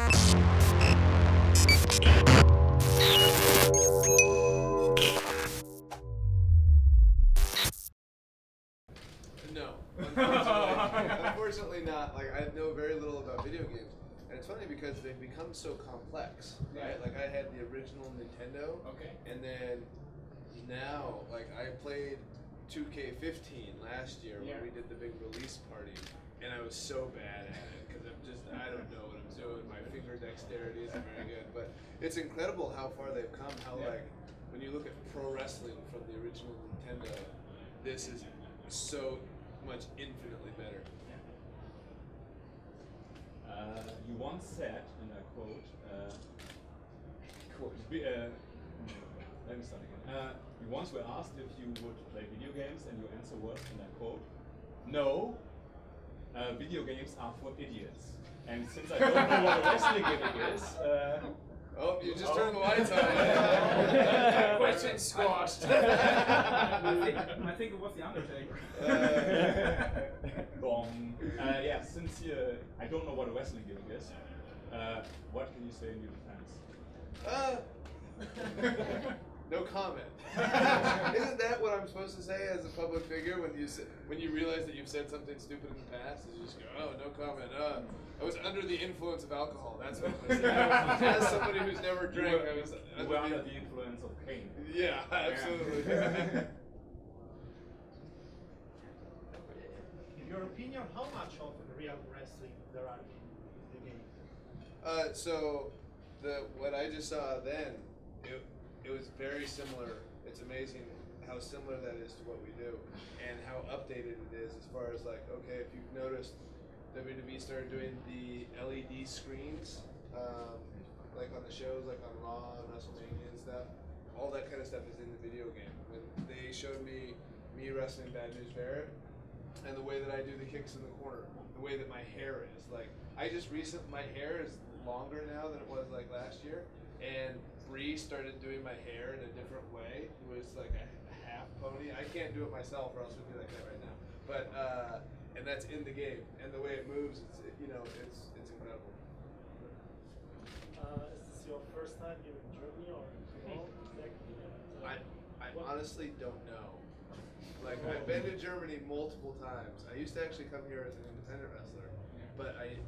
No, unfortunately not. Like I know very little about video games, and it's funny because they've become so complex, right? Like I had the original Nintendo, and then now, like I played 2K15 last year when we did the big release party, and I was so bad at it because I don't know what I'm doing. My finger dexterity isn't very good, but it's incredible how far they've come. How like when you look at pro wrestling from the original Nintendo, this is so much infinitely better. You once said, and I quote, let me start again. You once were asked if you would play video games, and your answer was, and I quote, no, video games are for idiots. And since I don't know what a wrestling gimmick is, oh, you just turned the lights on. Question squashed. I think it was the Undertaker. Bong. Since I don't know what a wrestling gimmick is, what can you say in your defense? No comment. Isn't that what I'm supposed to say as a public figure when you realize that you've said something stupid in the past? Is you just go, oh, no comment. I was under the influence of alcohol. That's what I said. As somebody who's never drank, I was under the influence of pain. Yeah, absolutely. In your opinion, how much of real wrestling there are in the game? So what I just saw then, it was very similar. It's amazing how similar that is to what we do and how updated it is as far as like, okay, if you've noticed, WWE started doing the LED screens, like on the shows, like on Raw and WrestleMania and stuff. All that kind of stuff is in the video game. When they showed me wrestling Bad News Barrett, and the way that I do the kicks in the corner, the way that my hair is. Like, my hair is longer now than it was like last year, and Bree started doing my hair in a different way. It was like a half pony. I can't do it myself, or else we'd be like that right now. But and that's in the game, and the way it moves, it's incredible. Is this your first time here in Germany or in Taiwan? I honestly don't know. Like, I've been to Germany multiple times. I used to actually come here as an independent wrestler, but I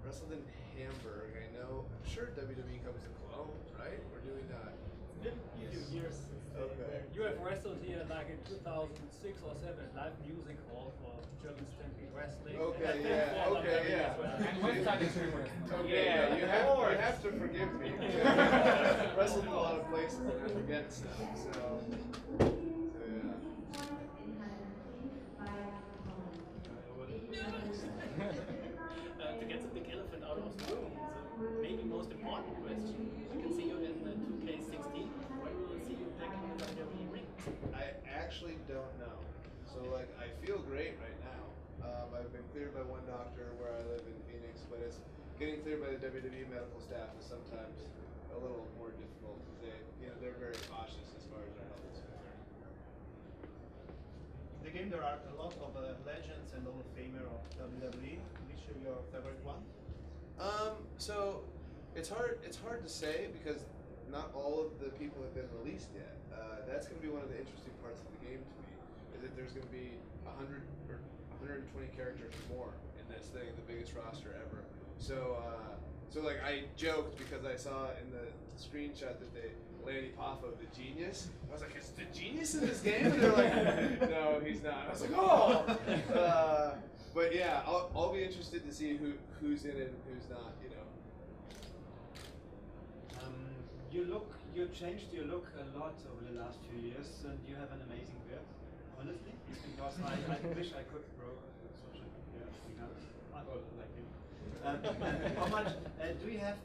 wrestled in Hamburg. I'm sure WWE comes to Cologne, right? We're doing that. It's been a few years since Okay. You have wrestled here like in 2006 or 7 at Live Music Hall for German Stampede Wrestling. Okay, And yeah, for okay, WWE yeah. as well. And website experience. Okay, yeah, you have to forgive me. Wrestled in a lot of places and I forget stuff, so yeah. To get the big elephant out of the room, the maybe most important question. We can see you in 2K16. When will we see you back in the WWE ring? I actually don't know. So like, I feel great right now. I've been cleared by one doctor where I live in Phoenix, but getting cleared by the WWE medical staff is sometimes a little more difficult because they're very cautious as far as our health is concerned. In the game there are a lot of legends and Hall of Famer of WWE. Which are your favorite one? So it's hard to say because not all of the people have been released yet. That's going to be one of the interesting parts of the game to me, is that there's going to be 100 or 120 characters or more in this thing, the biggest roster ever. So like I joked because I saw in the screenshot that Lanny Poffo, the genius. I was like, is the genius in this game? And they're like, no, he's not. I was like, oh. But yeah, I'll be interested to see who's in it and who's not. You changed your look a lot over the last few years, and you have an amazing beard. Honestly, because I wish I could grow such a beard because I don't like him. How much do you have?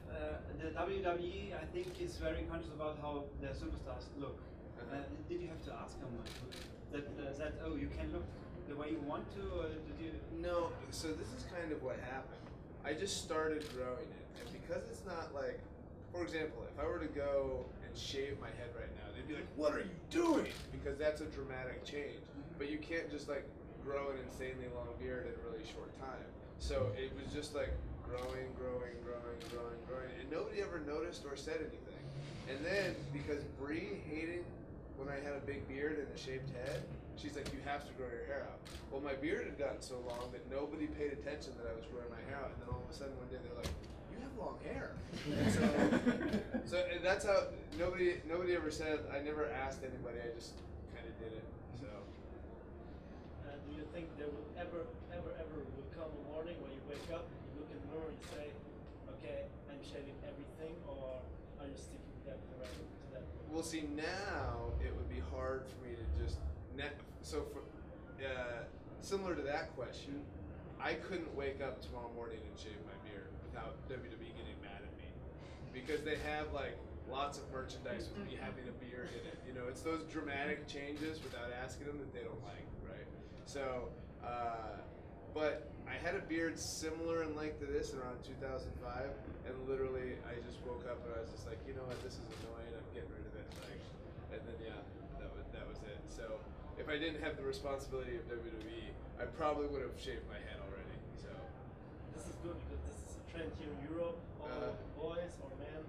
The WWE, I think, is very conscious about how their superstars look. Did you have to ask how much? That you can look the way you want to, or did you? No. So this is kind of what happened. I just started growing it, and because it's not like, for example, if I were to go and shave my head right now, they'd be like, "What are you doing?" Because that's a dramatic change. But you can't just like grow an insanely long beard in a really short time. So it was just like growing, and nobody ever noticed or said anything. And then, because Bree hated when I had a big beard and a shaved head, she's like, you have to grow your hair out. Well, my beard had gotten so long that nobody paid attention that I was growing my hair out, and then all of a sudden one day they're like, you have long hair. So and that's how nobody ever said, I never asked anybody, I just kind of did it. So. Do you think there will ever will come a morning when you wake up, you look in the mirror and say, okay, I'm shaving everything, or are you sticking to that forever? Well, see, now it would be hard for me to just similar to that question, I couldn't wake up tomorrow morning and shave my beard without WWE getting mad at me, because they have like lots of merchandise with me having a beard in it. You know, it's those dramatic changes without asking them that they don't like, right? So, but I had a beard similar in length to this around 2005, and literally I just woke up and I was just like, you know what, this is annoying. I'm getting rid of it. Like, and then yeah, that was it. So if I didn't have the responsibility of WWE, I probably would have shaved my head already. So this is good because this is a trend here in Europe. All boys or men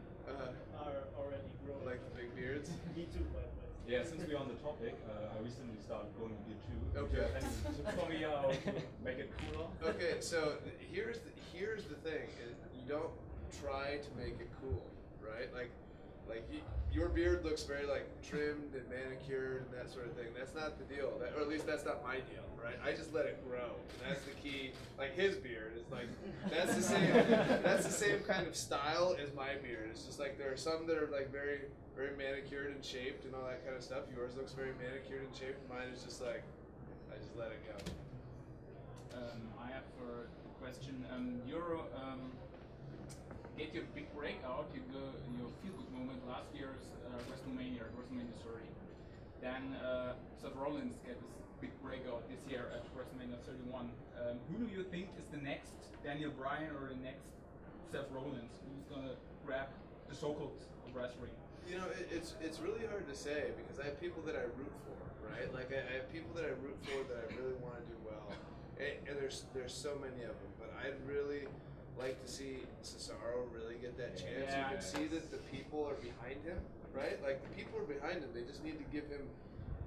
are already growing. Like the big beards. Me too, by the way. Yeah, since we're on the topic, I recently started growing a beard too. Okay. Any tips for me how to make it cooler? Okay, so here's the thing: is you don't try to make it cool, right? Like your beard looks very like trimmed and manicured and that sort of thing. That's not the deal, or at least that's not my deal, right? I just let it grow, and that's the key. Like his beard is like that's the same. That's the same kind of style as my beard. It's just like there are some that are like very manicured and shaped and all that kind of stuff. Yours looks very manicured and shaped. Mine is just like I just let it go. I have a question. Get your big breakout, your feel-good moment last year's WrestleMania 30. Then Seth Rollins get this big breakout this year at WrestleMania 31. Who do you think is the next Daniel Bryan or the next Seth Rollins? Who's gonna grab the so-called wrestling? You know, it's really hard to say because I have people that I root for, right? Like I have people that I root for that I really want to do well, and there's so many of them. But I'd really like to see Cesaro really get that chance. Yeah, you can see that the people are behind him, right? Like the people are behind him. They just need to give him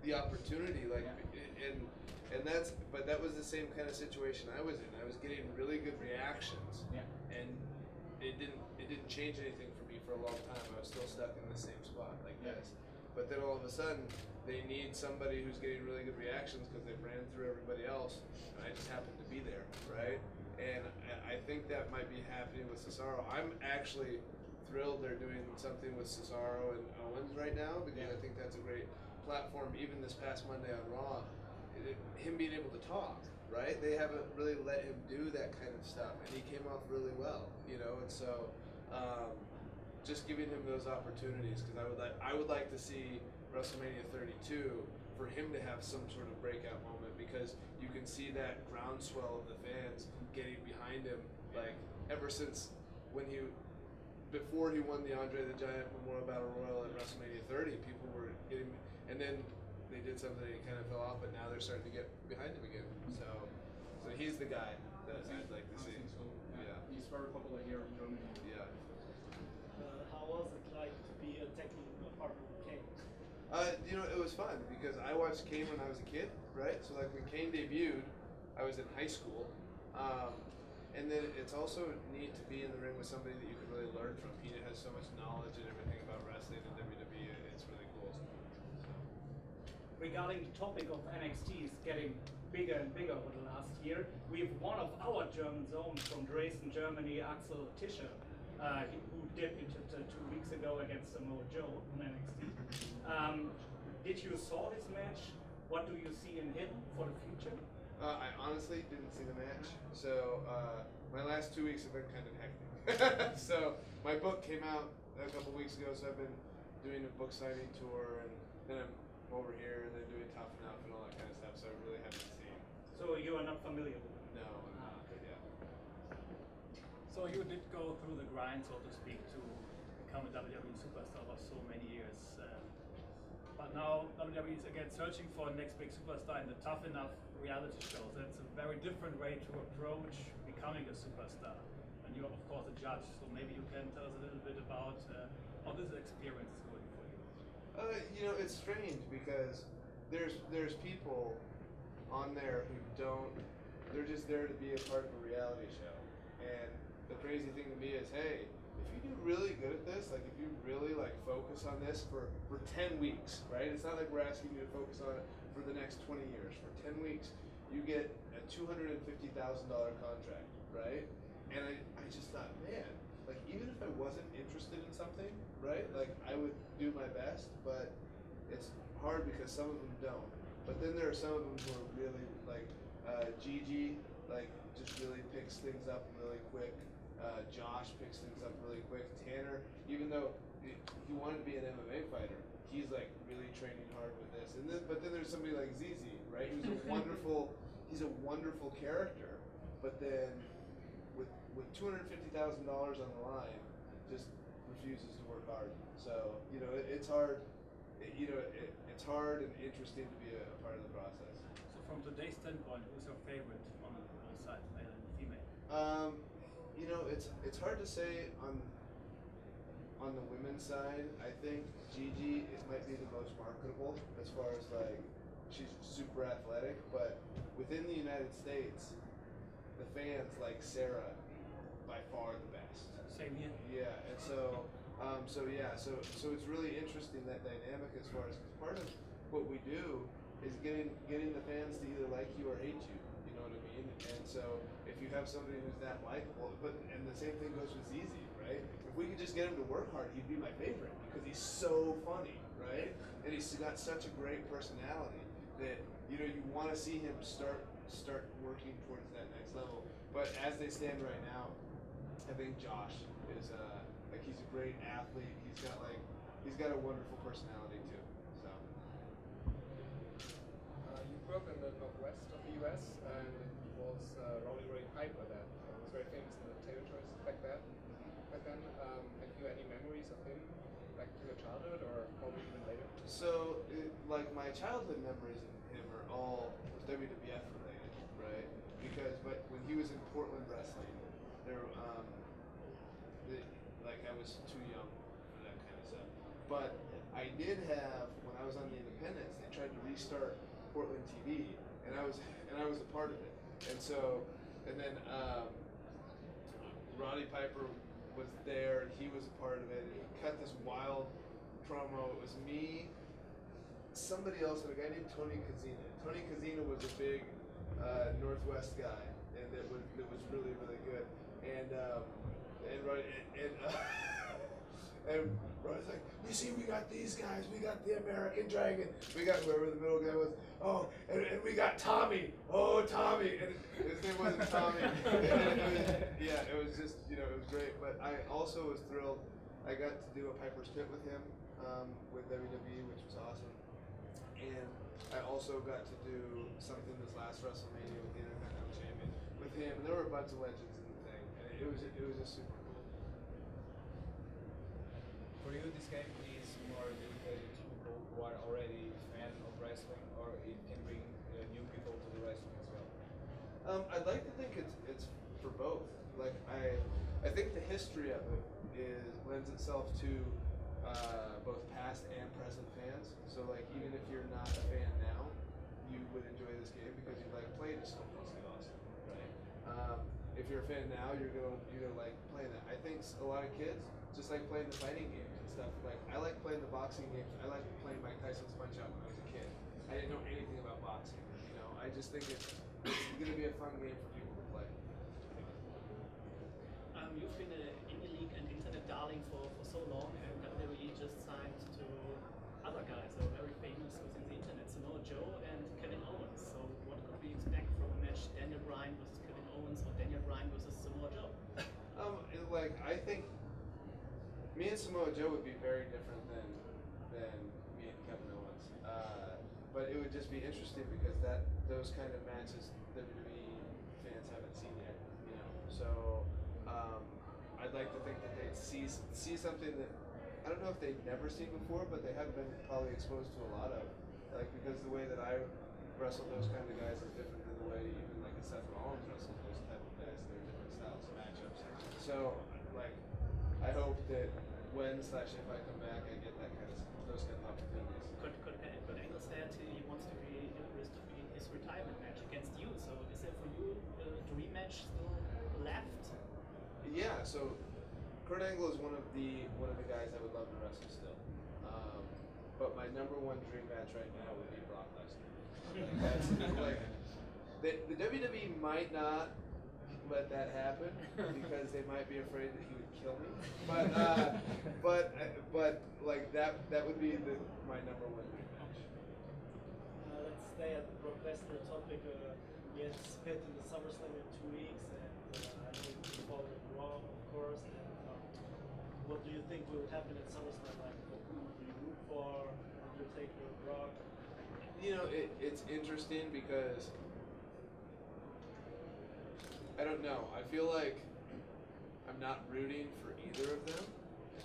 the opportunity. Like, and that was the same kind of situation I was in. I was getting really good reactions, and it didn't change anything for me for a long time. I was still stuck in the same spot like this. But then all of a sudden, they need somebody who's getting really good reactions because they ran through everybody else, and I just happened to be there, right? And I think that might be happening with Cesaro. I'm actually thrilled they're doing something with Cesaro and Owens right now because I think that's a great platform. Even this past Monday on Raw, him being able to talk, right? They haven't really let him do that kind of stuff, and he came off really well, you know. And so, just giving him those opportunities because I would like to see WrestleMania 32 for him to have some sort of breakout moment because you can see that groundswell of the fans getting behind him, like ever since before he won the Andre the Giant Memorial Battle Royal at WrestleMania 30, people were getting, and then they did something and he kind of fell off, but now they're starting to get behind him again. So he's the guy that I'd like to see. So, Yeah. He's very popular here in Germany. Yeah. How was it like to be a technical partner with Kane? You know, it was fun because I watched Kane when I was a kid, right? So like when Kane debuted, I was in high school. And then it's also neat to be in the ring with somebody that you can really learn from. He has so much knowledge and everything about wrestling and WWE. It's really cool. So. Regarding the topic of NXT is getting bigger and bigger over the last year, we have one of our German zones from Dresden, Germany, Axel Tischer, who debuted 2 weeks ago against Samoa Joe on NXT. Did you saw this match? What do you see in him for the future? I honestly didn't see the match, so my last 2 weeks have been kind of hectic. So my book came out a couple weeks ago, so I've been doing a book signing tour, and then I'm over here and then doing Tough Enough and all that kind of stuff. So I really haven't seen. So you are not familiar with him? No, I'm not. Yeah. So you did go through the grind, so to speak, to become a WWE superstar for so many years. But now WWE is again searching for a next big superstar in the Tough Enough reality shows. It's a very different way to approach becoming a superstar. And you're of course a judge, so maybe you can tell us a little bit about how this experience is going for you. You know, it's strange because there's people on there who don't. They're just there to be a part of a reality show. And the crazy thing to me is, hey, if you do really good at this, like if you really like focus on this for 10 weeks, right? It's not like we're asking you to focus on it for the next 20 years. For 10 weeks, you get a $250,000 contract, right? And I just thought, man, like even if I wasn't interested in something, right? Like I would do my best, but it's hard because some of them don't. But then there are some of them who are really like Gigi, like just really picks things up really quick. Josh picks things up really quick. Tanner, even though he wanted to be an MMA fighter, he's like really training hard with this. And then, but then there's somebody like ZZ, right? Who's a wonderful, he's a wonderful character, but then with $250,000 on the line, just refuses to work hard. So you know it's hard. It's hard and interesting to be a part of the process. So from today's standpoint, who's your favorite on both sides, male and female? You know, it's hard to say on the women's side. I think Gigi might be the most marketable as far as like she's super athletic, but within the United States, the fans like Sarah by far the best. Same here. Yeah, and so it's really interesting that dynamic as far as cause part of what we do is getting the fans to either like you or hate you. You know what I mean? And so if you have somebody who's that likable, and the same thing goes with ZZ, right? If we could just get him to work hard, he'd be my favorite because he's so funny, right? And he's got such a great personality that you want to see him start working towards that next level. But as they stand right now, I think Josh is like he's a great athlete. He's got a wonderful personality too. So you grew up in the northwest of the U.S. and it was Roddy Piper that was very famous in the territories back then. Have you any memories of him back to your childhood or probably even later? So like my childhood memories of him are all WWF related, right? But when he was in Portland wrestling, there like I was too young for that kind of stuff. But I did have when I was on the Independents, they tried to restart Portland TV, and I was a part of it. And then Roddy Piper was there, and he was a part of it. And he cut this wild promo. It was me, somebody else, and a guy named Tony Kazina. Tony Kazina was a big Northwest guy, and that was really good. And Roddy's like, you see, we got these guys, we got the American Dragon, we got whoever the middle guy was, and we got Tommy, Tommy, and his name wasn't Tommy. It was just, it was great. But I also was thrilled. I got to do a Piper's Pit with him with WWE, which was awesome. And I also got to do something this last WrestleMania with the Intercontinental Champion with him. And there were a bunch of legends in the thing, and it was just super cool. For you, this game is more dedicated to people who are already fan of wrestling, or it can bring new people to the wrestling as well? I'd like to think it's for both. Like I think the history of it lends itself to both past and present fans. So like even if you're not a fan now, you would enjoy this game because you like playing it so awesome, right? If you're a fan now, you're gonna like playing that. I think a lot of kids just like playing the fighting games and stuff. Like I like playing the boxing games. I like playing Mike Tyson's Punch Out when I was a kid. I didn't know anything about boxing. I just think it's gonna be a fun game for people to play. You've been an indie league and internet darling for so long, and WWE just signed to other guys who are very famous within the internet, Samoa Joe and Kevin Owens. So what could we expect from a match Daniel Bryan versus Kevin Owens or Daniel Bryan versus Samoa Joe? I think me and Samoa Joe would be very different than me and Kevin Owens. But it would just be interesting because those kind of matches WWE fans haven't seen yet. So I'd like to think that they'd see something that I don't know if they've never seen before, but they haven't been probably exposed to a lot of. Like because the way that I wrestle those kind of guys is different than the way even like a Seth Rollins wrestles those type of guys. They're different styles of matchups. So So, like, I hope that when/if I come back, I get those kind of opportunities. Could Angle said he wants to be in his retirement match against you. So is there for you a dream match still left? Yeah. So, Kurt Angle is one of the guys I would love to wrestle still. But my number one dream match right now would be Brock Lesnar. That's like the WWE might not let that happen because they might be afraid that he would kill me. But like that would be my number one dream match. Let's stay at the Brock Lesnar topic. We anticipate in the SummerSlam in 2 weeks, and I know you follow Raw, of course. And what do you think will happen at SummerSlam? Like, who do you root for? Undertaker, Brock? You know, it's interesting because I don't know. I feel like I'm not rooting for either of them.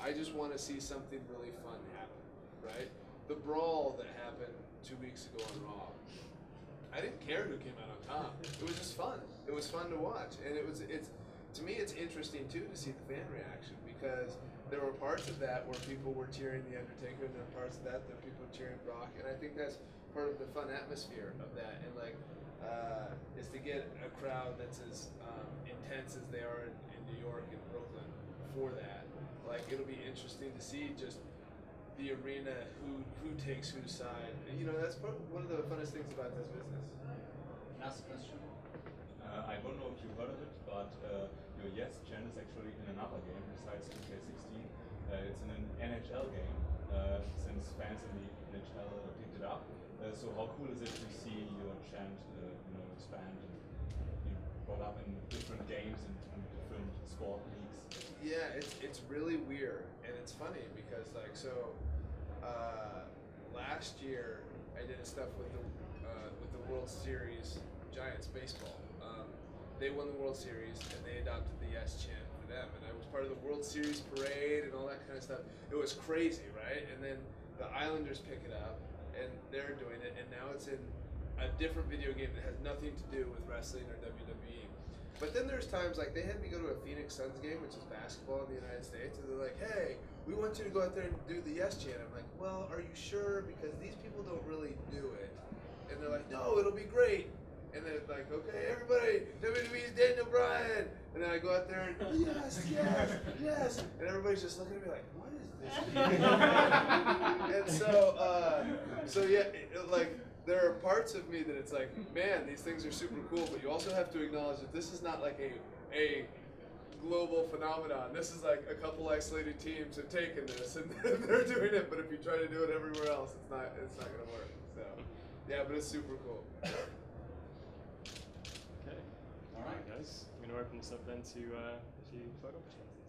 I just want to see something really fun happen, right? The brawl that happened 2 weeks ago on Raw, I didn't care who came out on top. It was just fun. It was fun to watch, and it's to me it's interesting too to see the fan reaction because there were parts of that where people were cheering the Undertaker, and there were parts of that people were cheering Brock, and I think that's part of the fun atmosphere of that, and like is to get a crowd that's as intense as they are in New York and Brooklyn for that. Like it'll be interesting to see just the arena, who takes whose side. And, you know, that's one of the funnest things about this business. Last question. I don't know if you heard of it, but your Yes chant is actually in another game besides 2K16. It's in an NHL game, since fans in the NHL picked it up. So how cool is it to see your chant, expand and be brought up in different games and different sport leagues? Yeah, it's really weird, and it's funny because last year I did stuff with the World Series Giants baseball. They won the World Series and they adopted the Yes chant for them, and I was part of the World Series parade and all that kind of stuff. It was crazy, right? And then the Islanders pick it up and they're doing it, and now it's in a different video game that has nothing to do with wrestling or WWE. But then there's times like they had me go to a Phoenix Suns game, which is basketball in the United States, and they're like, "Hey, we want you to go out there and do the Yes chant." I'm like, "Well, are you sure? Because these people don't really do it." And they're like, "No, it'll be great." And then it's like, "Okay, everybody, WWE's Daniel Bryan." And then I go out there and yes, yes, yes, and everybody's just looking at me like, "What is this?" And so yeah, there are parts of me that it's like, man, these things are super cool, but you also have to acknowledge that this is not like a global phenomenon. This is like a couple isolated teams have taken this and they're doing it, but if you try to do it everywhere else, it's not gonna work. So yeah, but it's super cool. Okay. All right, guys. I'm gonna open this up then to a few photo questions.